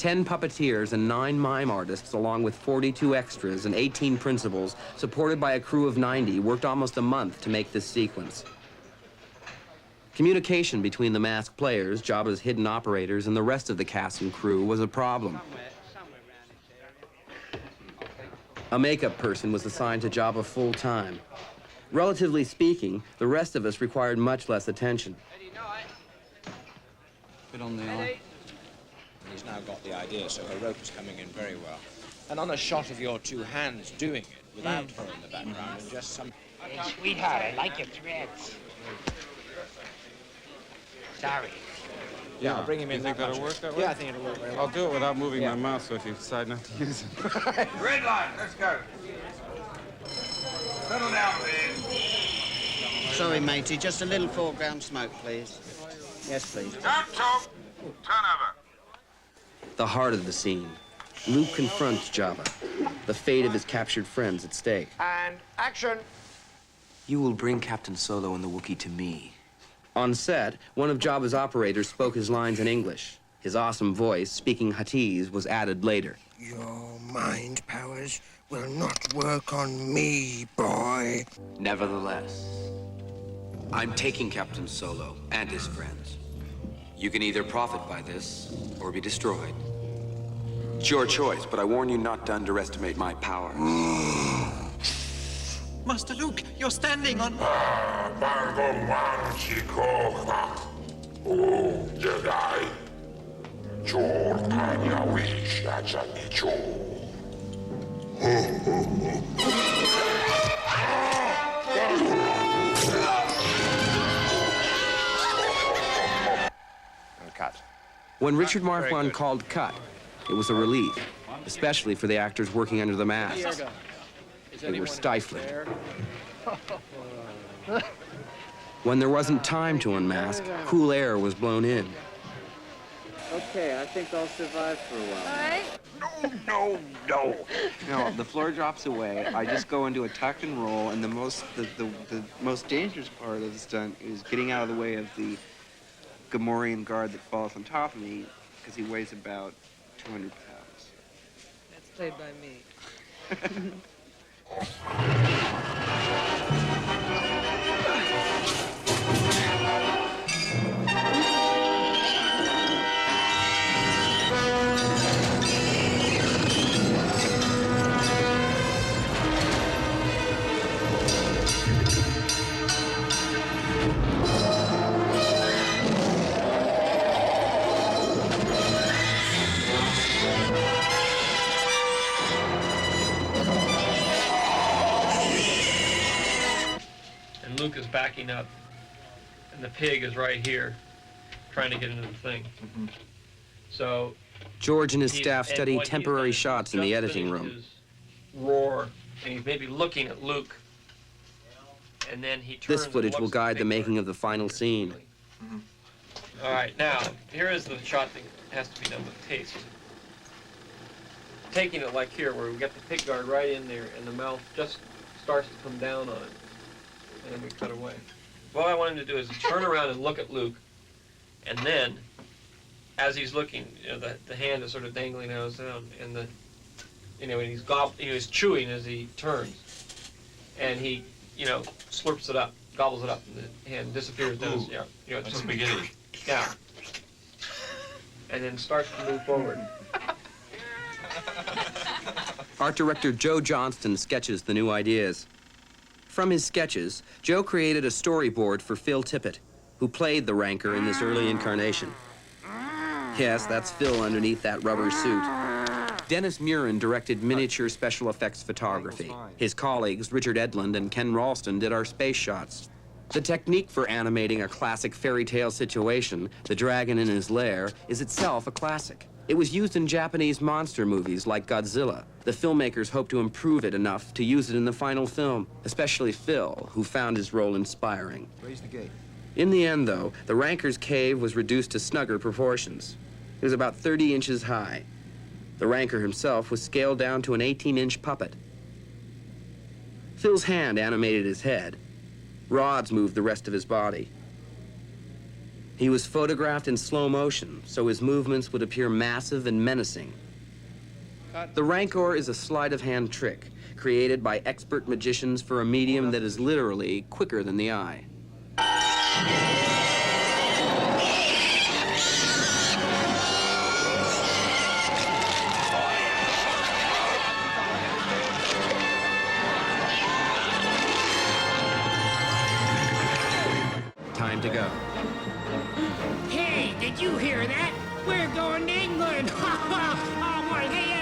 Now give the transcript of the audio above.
10 puppeteers and 9 mime artists, along with 42 extras and 18 principals, supported by a crew of 90, worked almost a month to make this sequence. Communication between the masked players, Jabba's hidden operators, and the rest of the cast and crew was a problem. A makeup person was assigned to Jabba full-time. Relatively speaking, the rest of us required much less attention. Bit on the eye. He's now got the idea, so her rope is coming in very well. And on a shot of your two hands doing it, without her in the background, and just some... Hey, sweetheart, I like your threads. Sorry. Yeah, I'll bring him in. You think that'll work that way? Yeah, I think it'll work very well. I'll do it without moving my mouth, so if you decide not to use it. Red line, let's go. Settle down, please. Sorry, matey, just a little foreground smoke, please. Yes, please. Don't talk. Turn over. The heart of the scene. Luke confronts Jabba. The fate of his captured friends at stake. And action. You will bring Captain Solo and the Wookiee to me. On set, one of Jabba's operators spoke his lines in English. His awesome voice, speaking Huttese, was added later. Your mind powers will not work on me, boy. Nevertheless, I'm taking Captain Solo and his friends. You can either profit by this or be destroyed. It's your choice, but I warn you not to underestimate my powers. Master Luke, you're standing on... Jedi. And cut. When Richard Marquand called cut, it was a relief, especially for the actors working under the masks. They were stifling. When there wasn't time to unmask, cool air was blown in. Okay, I think I'll survive for a while. No. No, the floor drops away. I just go into a tuck and roll, and the most dangerous part of the stunt is getting out of the way of the Gamorrean guard that falls on top of me, because he weighs about 200 pounds. That's played by me. Luke is backing up, and the pig is right here, trying to get into the thing. So George and his staff study temporary shots in the editing room. His roar, and he's maybe looking at Luke, and then he turns. This footage will guide the making of the final scene. All right, now here is the shot that has to be done with taste. Taking it like here, where we get the pig guard right in there, and the mouth just starts to come down on it. And then we cut away. What I want him to do is turn around and look at Luke, and then, as he's looking, you know, the hand is sort of dangling out down, and and he's chewing as he turns, and he, slurps it up, gobbles it up, and the hand disappears. It's spaghetti. Yeah. And then starts to move forward. Art director Joe Johnston sketches the new ideas. From his sketches, Joe created a storyboard for Phil Tippett, who played the Rancor in this early incarnation. Yes, that's Phil underneath that rubber suit. Dennis Murin directed miniature special effects photography. His colleagues, Richard Edlund and Ken Ralston, did our space shots. The technique for animating a classic fairy tale situation, the dragon in his lair, is itself a classic. It was used in Japanese monster movies like Godzilla. The filmmakers hoped to improve it enough to use it in the final film, especially Phil, who found his role inspiring. Raise the gate. In the end, though, the Rancor's cave was reduced to snugger proportions. It was about 30 inches high. The Rancor himself was scaled down to an 18-inch puppet. Phil's hand animated his head. Rods moved the rest of his body. He was photographed in slow motion, so his movements would appear massive and menacing. The Rancor is a sleight-of-hand trick created by expert magicians for a medium that is literally quicker than the eye. Time to go. Hey, did you hear that? We're going to England! Oh, boy, hey,